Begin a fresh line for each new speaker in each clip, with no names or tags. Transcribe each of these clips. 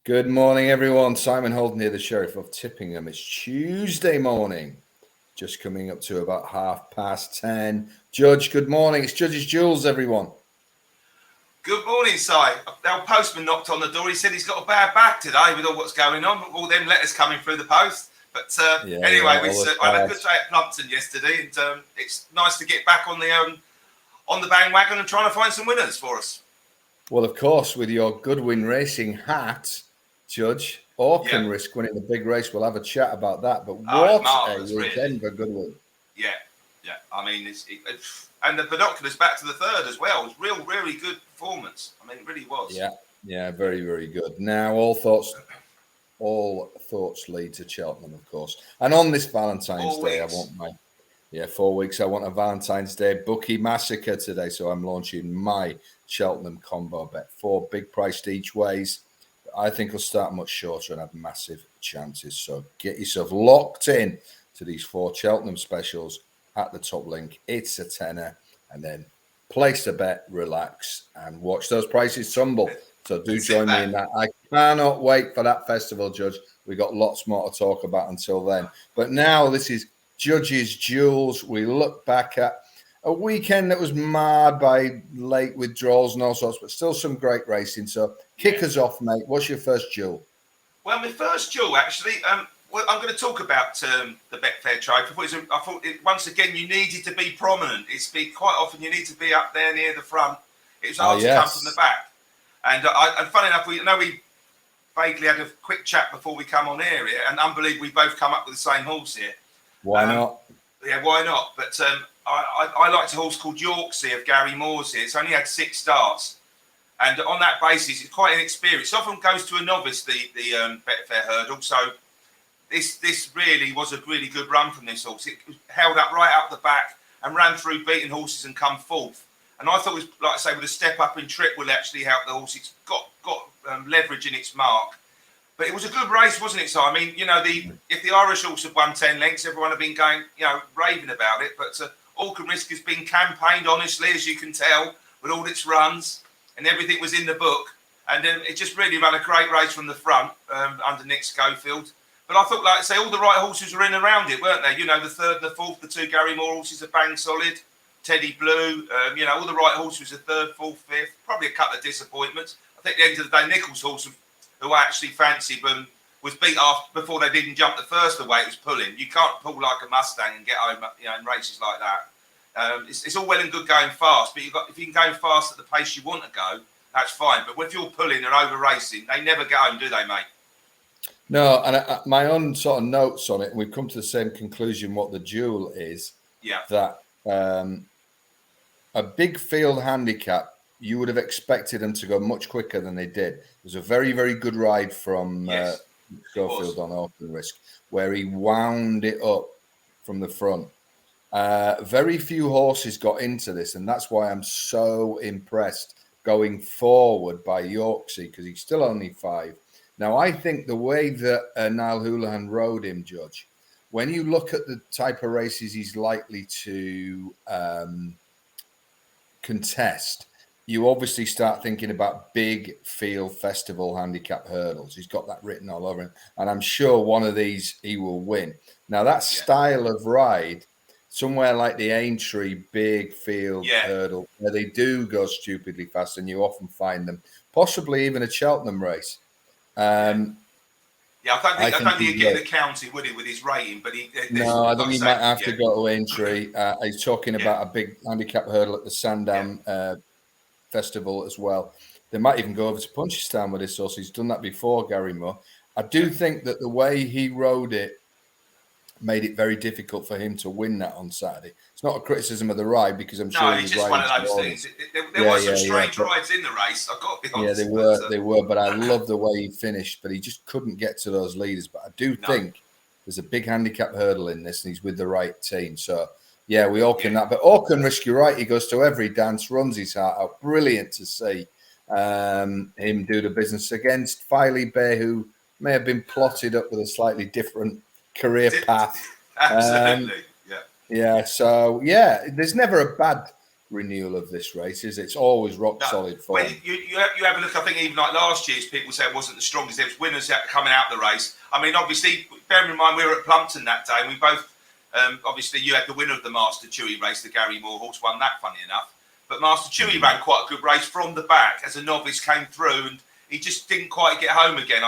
Good morning, everyone. Simon Holden here, the Sheriff of Tippingham. It's Tuesday morning, just coming up to about 10:30. Judge, good morning. It's Judge's Jewels, everyone.
Good morning, Si. Our postman knocked on the door. He said he's got a bad back today with all what's going on, all them letters coming through the post. But anyway, I had a good day at Plumpton yesterday, and it's nice to get back on the bandwagon and trying to find some winners for us.
Well, of course, with your Goodwin Racing hat, Judge, Auckland risk winning the big race. We'll have a chat about that. But what a weekend for Goodwin.
Yeah. I mean, and the binoculars back to the third as well. It was really good performance. I mean, it really was.
Yeah, very, very good. Now, all thoughts lead to Cheltenham, of course. And on this Valentine's Day, I want 4 weeks. I want a Valentine's Day bookie massacre today. So I'm launching my Cheltenham combo bet. 4 big priced each ways. I think will start much shorter and have massive chances. So get yourself locked in to these 4 Cheltenham specials at the top link. It's a tenner. And then place the bet, relax, and watch those prices tumble. So do join me in that. I cannot wait for that festival, Judge. We got lots more to talk about until then. But now this is Judge's Jewels. We look back at a weekend that was marred by late withdrawals and all sorts, but still some great racing. So kick us off, mate. What's your first jewel?
Well, my first jewel, actually, I'm going to talk about the Betfair Trophy. I thought once again, you needed to be prominent. It's been quite often you need to be up there near the front. It was hard to come from the back. And funny enough, we vaguely had a quick chat before we come on air here, and unbelievably, we both come up with the same horse here.
Why not?
Yeah, why not? But I liked a horse called Yorkshire of Gary Moore's here. It's only had 6 starts. And on that basis, it's quite inexperienced. It often goes to a novice, the Betfair hurdle. So this really was a really good run from this horse. It was held up right up the back and ran through beaten horses and come fourth. And I thought, it was, like I say, with a step up in trip will actually help the horse. It's got leverage in its mark. But it was a good race, wasn't it? So, I mean, if the Irish horse had won 10 lengths, everyone had been going, raving about it. But Auckland Risk has been campaigned, honestly, as you can tell, with all its runs. And everything was in the book. And it just really ran a great race from the front under Nick Schofield. But I thought, like I say, all the right horses were in around it, weren't they? The third and the fourth, the 2 Gary Moore horses are bang solid. Teddy Blue, all the right horses are third, fourth, fifth. Probably a couple of disappointments. I think at the end of the day, Nichols' horse, who I actually fancied, was beat off before they didn't jump the first the way it was pulling. You can't pull like a Mustang and get home, in races like that. It's all well and good going fast, but if you can go fast at the pace you want to go, that's fine. But if you're pulling and over racing, they never get home, do they, mate?
No, and my own sort of notes on it, and we've come to the same conclusion what the jewel is.
Yeah.
That a big field handicap, you would have expected them to go much quicker than they did. It was a very, very good ride from Schofield on Auckland Risk, where he wound it up from the front. Very few horses got into this, and that's why I'm so impressed going forward by Yorkshire, because he's still only 5. Now, I think the way that Niall Houlihan rode him, Judge, when you look at the type of races he's likely to contest, you obviously start thinking about big field festival handicap hurdles. He's got that written all over him. And I'm sure one of these he will win. Now, that style of ride, somewhere like the Aintree big field hurdle, where they do go stupidly fast, and you often find them, possibly even a Cheltenham race.
I don't think he'd get in the county, would he, with his rating? But
I think he might have to go to Aintree. He's talking about a big handicap hurdle at the Sandown Festival as well. They might even go over to Punchestown with this horse. He's done that before, Gary Moore. I do think that the way he rode it made it very difficult for him to win that on Saturday. It's not a criticism of the ride, because I'm sure
it's just one of those things. There were some strange rides in the race, I've got to be honest.
Yeah, they were, but I love the way he finished, but he just couldn't get to those leaders. But I do think there's a big handicap hurdle in this, and he's with the right team. So, we all can that. But Auckland Risk, you're right, he goes to every dance, runs his heart out. Brilliant to see him do the business against Filey Bay, who may have been plotted up with a slightly different career path.
Absolutely.
There's never a bad renewal of this race, is it? It's always rock solid form.
When you have a look, I think even like last year's, people say it wasn't the strongest. There was winners coming out the race. I mean, obviously, bearing in mind we were at Plumpton that day, and we both, obviously, you had the winner of the Master Chewy race, the Gary Moore horse, won that, funny enough. But Master Chewy ran quite a good race from the back as a novice, came through, and he just didn't quite get home again.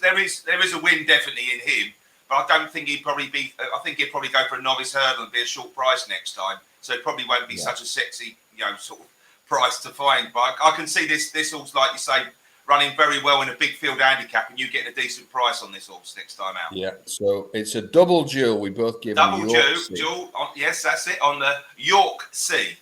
There is a win definitely in him, but I don't think he'd probably be. I think he'd probably go for a novice hurdle and be a short price next time. So it probably won't be such a sexy, sort of price to find. But I can see this horse, like you say, running very well in a big field handicap, and you getting a decent price on this horse next time out.
Yeah. So it's a double duel. We both give
double duel. Yes, that's it, on the York Sea.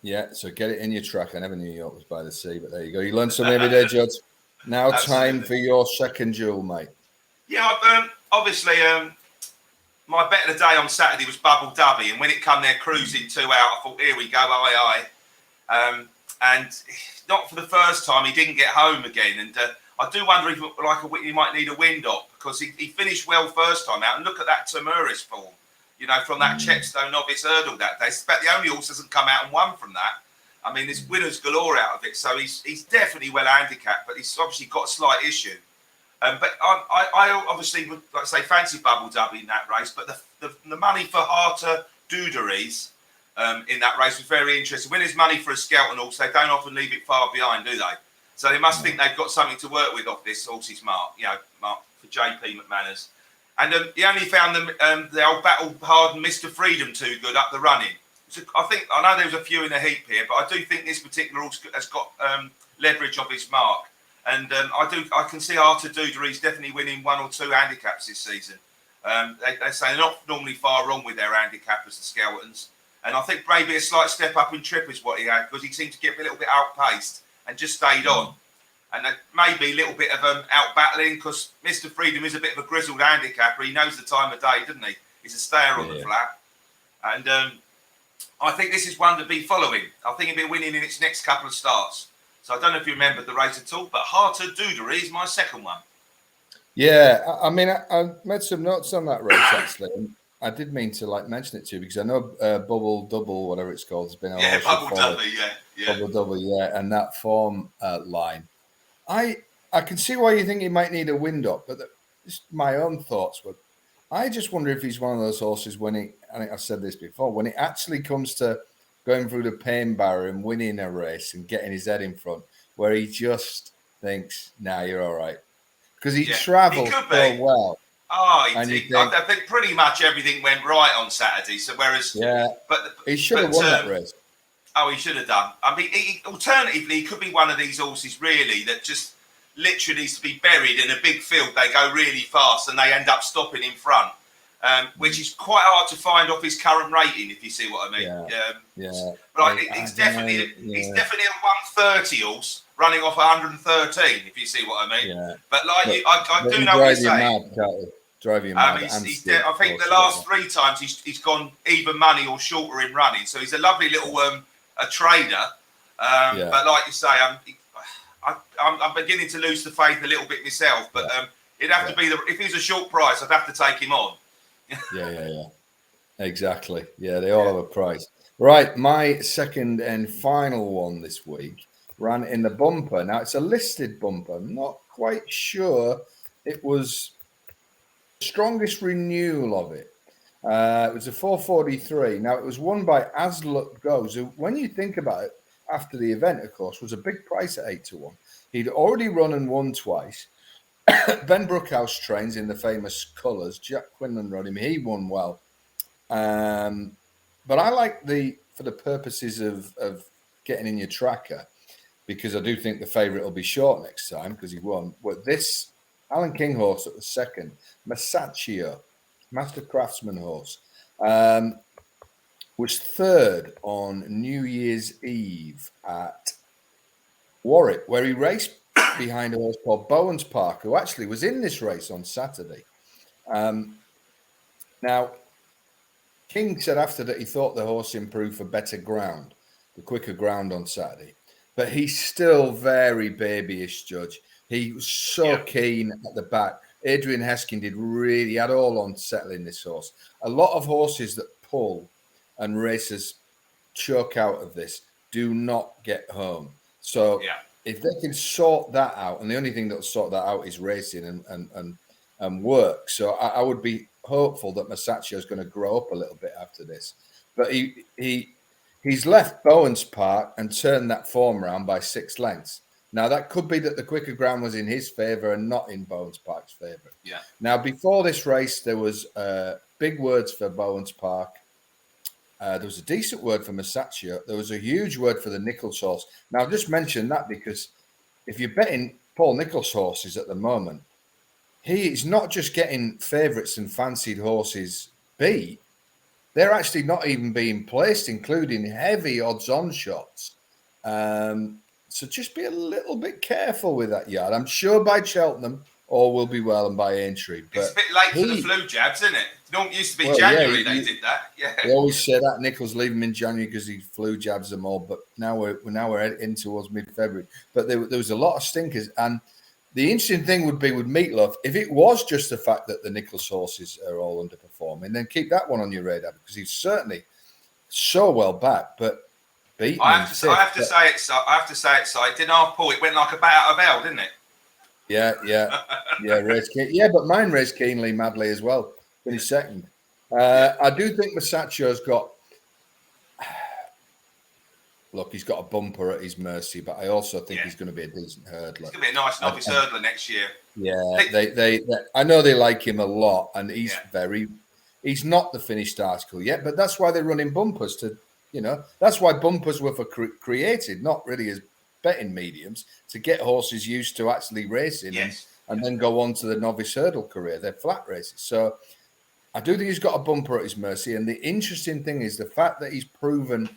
Yeah, so get it in your track. I never knew York was by the sea, but there you go. You learn something every day, Judge. Now time for your second duel, mate.
Yeah, obviously, my bet of the day on Saturday was Bubble Dubby, and when it come there cruising 2 out, I thought, here we go, aye. And not for the first time, he didn't get home again. And I do wonder if he might need a wind up, because he finished well first time out. And look at that Tamuris form. From that Chetstone novice hurdle that day. It's about the only horse hasn't come out and won from that. I mean, there's winners galore out of it. So he's definitely well handicapped, but he's obviously got a slight issue. But I obviously would, like I say, fancy Bubble Dubby in that race. But the money for Harter Duderies in that race was very interesting. When there's money for a Skelton horse, they don't often leave it far behind, do they? So they must think they've got something to work with off this horse's mark, mark for JP McManus. And he only found the old battle-hardened Mr. Freedom too good up the running. So I know there's a few in the heap here, but I do think this particular horse has got leverage of his mark. And I can see Arthur Duderies definitely winning 1 or 2 handicaps this season. They say they're not normally far wrong with their handicappers, the Skeltons. And I think maybe a slight step up in trip is what he had, because he seemed to get a little bit outpaced and just stayed on. And maybe a little bit of out battling, because Mr. Freedom is a bit of a grizzled handicapper. He knows the time of day, doesn't he? He's a stayer on the flat. And I think this is one to be following. I think he'll be winning in its next couple of starts. So I don't know if you remember the race at all, but Harter Dudery is my second one.
Yeah, I mean, I made some notes on that race, actually. And I did mean to mention it to you, because I know Bubble Double, whatever it's called, has been
Bubble Double, yeah.
Bubble Double, yeah, and that form line. I can see why you think he might need a wind up, but just my own thoughts were, I just wonder if he's one of those horses when I think I've said this before, when it actually comes to going through the pain barrier and winning a race and getting his head in front, where he just thinks, nah, you're all right. Because he travels so well.
Oh, I think pretty much everything went right on Saturday. So whereas, but
he should have won that race.
Oh, he should have done. I mean, alternatively, he could be one of these horses really that just literally needs to be buried in a big field. They go really fast and they end up stopping in front, which is quite hard to find off his current rating, if you see what I mean. But he's definitely a 130 horse running off 113, if you see what I mean. Yeah. But I do know what you're saying.
Drive you mad.
I think the last 3 times he's gone even money or shorter in running. So he's a lovely little a trader. But like you say, I'm beginning to lose the faith a little bit myself. But it'd have to be if he was a short price, I'd have to take him on.
Yeah. Exactly. Yeah, they all have a price. Right, my second and final one this week ran in the bumper. Now it's a listed bumper. I'm not quite sure it was the strongest renewal of it. It was a 443. Now it was won by As Luck Goes, who, when you think about it, after the event, of course, was a big price at 8-1. He'd already run and won twice. Ben Brookhouse trains in the famous colours. Jack Quinlan rode him. He won well. But I like for the purposes of getting in your tracker, because I do think the favourite will be short next time because he won. But this Alan King horse at the second, Masaccio, Master Craftsman horse, was third on New Year's Eve at Warwick, where he raced behind a horse called Bowens Park, who actually was in this race on Saturday. Now, King said after that he thought the horse improved for better ground, the quicker ground on Saturday. But he's still very babyish, Judge. He was so keen at the back. Adrian Heskin he had all on settling this horse. A lot of horses that pull and races choke out of this, do not get home. So
Yeah.
if they can sort that out, and the only thing that'll sort that out is racing and work. So I would be hopeful that Masaccio is going to grow up a little bit after this. But he's left Bowens Park and turned that form around by 6 lengths. Now, that could be that the quicker ground was in his favour and not in Bowens Park's favour.
Yeah.
Now, before this race, there was big words for Bowens Park. There was a decent word for Masaccio. There was a huge word for the Nichols horse. Now, I'll just mention that because if you're betting Paul Nichols horses at the moment, he is not just getting favourites and fancied horses beat. They're actually not even being placed, including heavy odds-on shots. So just be a little bit careful with that yard. I'm sure by Cheltenham, all will be well, and by Aintree. But
it's a bit late for the flu jabs, isn't it? It don't used to be January they did that. Yeah.
They always say that Nichols leave them in January because he flu jabs them all. But now we're heading towards mid-February. But there was a lot of stinkers. And the interesting thing would be with Meatloaf, if it was just the fact that the Nichols horses are all underperforming, then keep that one on your radar because he's certainly so well back. But
I have to say it. So it didn't half pull. It went like a bat out of hell, didn't it?
Yeah. Race yeah, but mine raced keenly, madly as well. Finished second. I do think Masaccio's got. Look, he's got a bumper at his mercy, but I also think he's going to be a decent hurdler.
He's going to be a nice novice hurdler next year.
Yeah, they I know they like him a lot, and he's he's not the finished article yet, but that's why they're running bumpers to. That's why bumpers were created, not really as betting mediums, to get horses used to actually racing and then go on to the novice hurdle career. They're flat races. So I do think he's got a bumper at his mercy. And the interesting thing is the fact that he's proven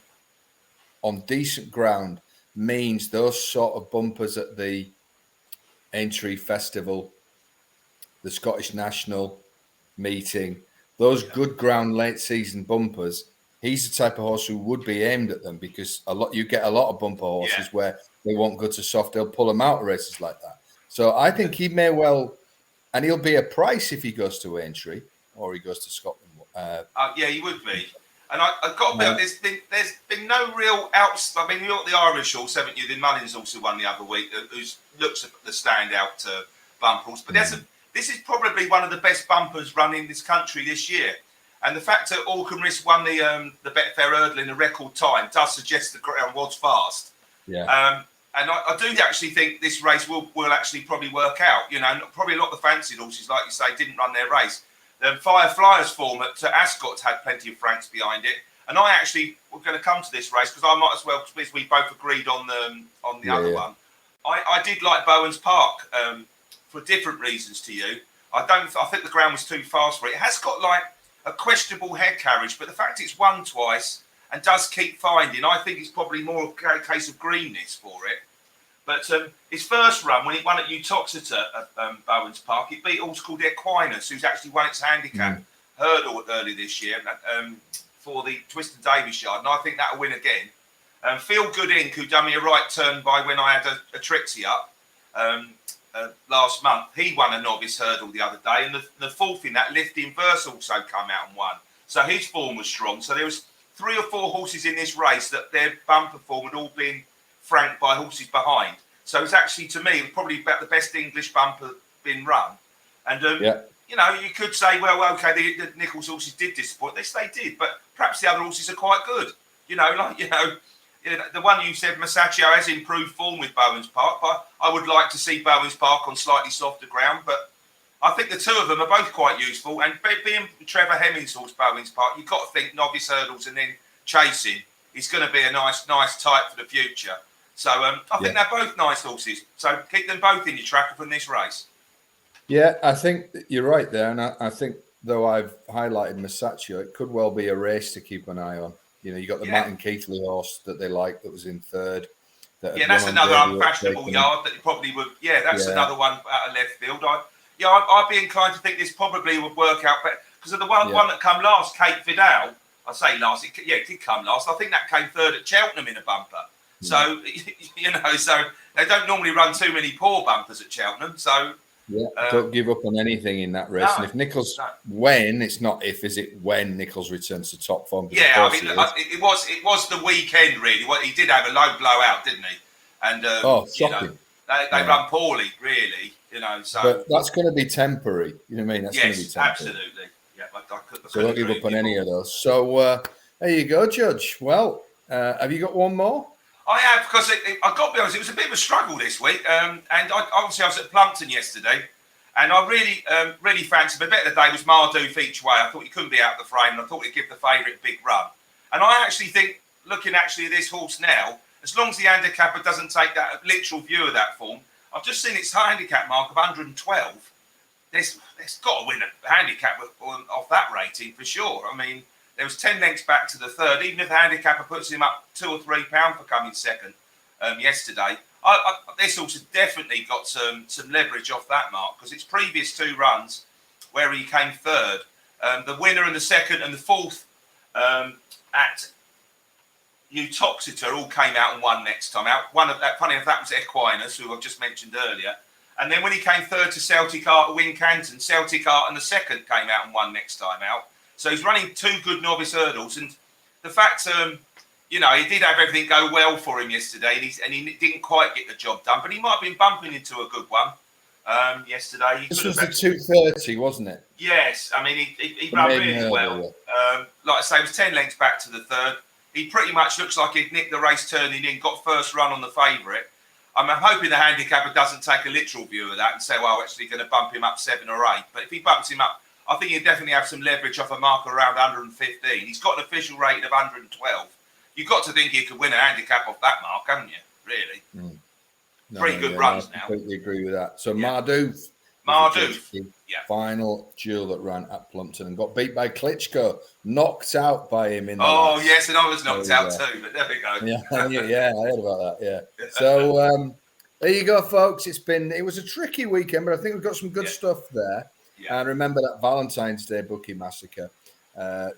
on decent ground means those sort of bumpers at the Aintree Festival, the Scottish National meeting, those good ground late season bumpers, he's the type of horse who would be aimed at them because you get a lot of bumper horses where they won't go to soft. They'll pull them out of races like that. So I think he may well, and he'll be a price if he goes to Aintree or he goes to Scotland.
Yeah, he would be. And I've got a bit. There's been no real outs. I mean, you got the Irish horse, haven't you? The Mullins also won the other week, who looks at the standout bumper horse. But this is probably one of the best bumpers run in this country this year. And the fact that Alkenris won the Betfair Hurdle in a record time does suggest the ground was fast.
Yeah.
And I do actually think this race will actually probably work out. Probably a lot of the fancied horses, like you say, didn't run their race. The Fireflyers form at Ascot's had plenty of franks behind it. And I actually were going to come to this race because I might as well, because we both agreed on the other one. I did like Bowens Park for different reasons to you. I think the ground was too fast for it. It has got like a questionable head carriage, but the fact it's won twice and does keep finding, I think it's probably more a case of greenness for it. But his first run, when it won at Uttoxeter at Bowens Park, it beat a horse called Aquinas, who's actually won its handicap hurdle early this year for the Twiston Davis yard, and I think that'll win again. Feel Good Inc., who done me a right turn by when I had a Trixie up last month, he won a novice hurdle the other day, and the fourth in that, Lift Inverse, also come out and won. So his form was strong. So there was 3 or 4 horses in this race that their bumper form had all been franked by horses behind. So it's actually, to me, probably about the best English bumper been run. And, you could say, well, okay, the Nichols horses did disappoint. Yes, they did. But perhaps the other horses are quite good. The one you said, Masaccio, has improved form with Bowens Park. But I would like to see Bowens Park on slightly softer ground. But I think the two of them are both quite useful. And being Trevor Hemming's horse, Bowens Park, you've got to think novice hurdles and then chasing is going to be a nice type for the future. So I think they're both nice horses. So keep them both in your tracker from this race.
Yeah, I think you're right there. And I think, though I've highlighted Masaccio, it could well be a race to keep an eye on. You got the Martin Keithley horse that they like that was in third.
That's another unfashionable yard that probably would. Yeah, that's another one out of left field. I'd be inclined to think this probably would work out better because of the one that come last, Kate Vidal. I say last, it did come last. I think that came third at Cheltenham in a bumper. So, so they don't normally run too many poor bumpers at Cheltenham. So
Yeah, don't give up on anything in that race. And if Nichols, when it's not if, is it when Nichols returns to top form?
Yeah, I mean, it was the weekend really. He did have a low blowout, didn't he? And
shocking.
They run poorly, really. So
but that's going to be temporary. You know what I mean? That's going to be temporary.
Absolutely. Yeah,
so don't give up on any of those. So there you go, Judge. Well, have you got one more?
I have, because I've got to be honest, it was a bit of a struggle this week. And obviously I was at Plumpton yesterday, and I really fancied, my bet of the day was Mardoof each way. I thought he couldn't be out of the frame, and I thought he'd give the favourite a big run. And I actually think, looking at this horse now, as long as the handicapper doesn't take that literal view of that form, I've just seen its handicap mark of 112. There's got to win a handicap off that rating for sure. I mean, there was 10 lengths back to the third. Even if the handicapper puts him up £2 or £3 for coming second yesterday, this horse has definitely got some leverage off that mark, because its previous two runs where he came third, the winner and the second and the fourth at Uttoxeter all came out and won next time out. One of that, funny enough, that was Equinus, who I've just mentioned earlier. And then when he came third to Celtic Art at Wincanton, Celtic Art and the second came out and won next time out. So he's running two good novice hurdles, and the fact, he did have everything go well for him yesterday, and he didn't quite get the job done, but he might have been bumping into a good one yesterday.
This was the 2:30, wasn't it?
Yes, I mean he ran really well. Like I say, it was 10 lengths back to the third. He pretty much looks like he'd nicked the race turning in, got first run on the favourite. I'm hoping the handicapper doesn't take a literal view of that and say, well, actually going to bump him up 7 or 8. But if he bumps him up, I think he'll definitely have some leverage off a marker around 115. He's got an official rating of 112. You've got to think he could win a handicap off that mark, haven't you? Really? Three good runs now.
I completely agree with that. So
Mardoof.
Final duel that ran at Plumpton and got beat by Klitschko, knocked out by him in the
last. Yes, and I was knocked out too, but there we go.
Yeah, I heard about that, yeah. So there you go, folks. It was a tricky weekend, but I think we've got some good stuff there. Yeah. And remember that Valentine's Day Bookie Massacre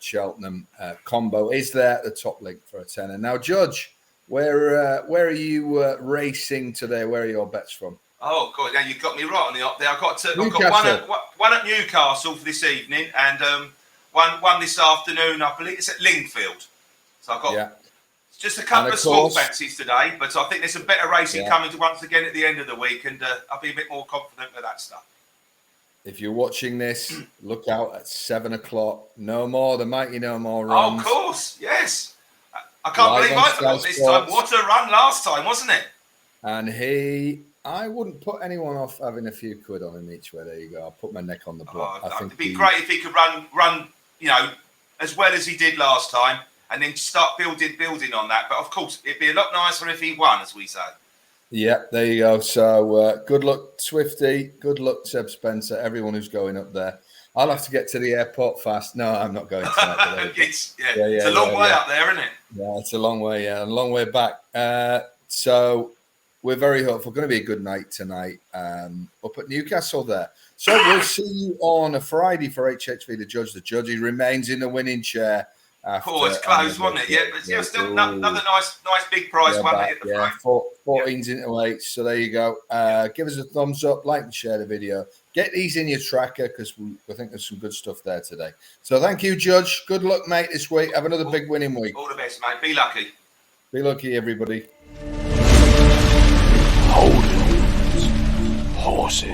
Cheltenham combo is there at the top link for a tenner. Now, Judge, where are you racing today? Where are your bets from?
Oh, God, now you've got me right on the up there. I've got one at Newcastle for this evening, and one this afternoon, I believe it's at Lingfield. So I've got just a couple of small fancies today, but I think there's some better racing coming to once again at the end of the week, and I'll be a bit more confident with that stuff.
If you're watching this, look out at 7 o'clock. No more, the mighty no more runs.
Oh, of course, yes. I can't believe I forgot this time. What a run last time, wasn't it?
And I wouldn't put anyone off having a few quid on him each way. There you go. I'll put my neck on the block. I think
it'd be great if he could run, as well as he did last time, and then start building on that. But of course, it'd be a lot nicer if he won, as we say.
Yeah, there you go. So good luck, Swifty. Good luck, Seb Spencer. Everyone who's going up there. I'll have to get to the airport fast. No, I'm not going to that.
It's a long way up there, isn't it?
Yeah, it's a long way. Yeah, a long way back. So we're very hopeful. Going to be a good night tonight up at Newcastle there. So we'll see you on a Friday for HHV to judge. The judge, he remains in the winning chair.
Oh, it's close, wasn't it? Yeah, but still another nice big prize one.
Yeah, 14's into 8. So there you go. Give us a thumbs up, like and share the video. Get these in your tracker because I think there's some good stuff there today. So thank you, Judge. Good luck, mate, this week. Have another big winning week.
All the best, mate. Be lucky.
Be lucky, everybody.
HOLDENS. Horses.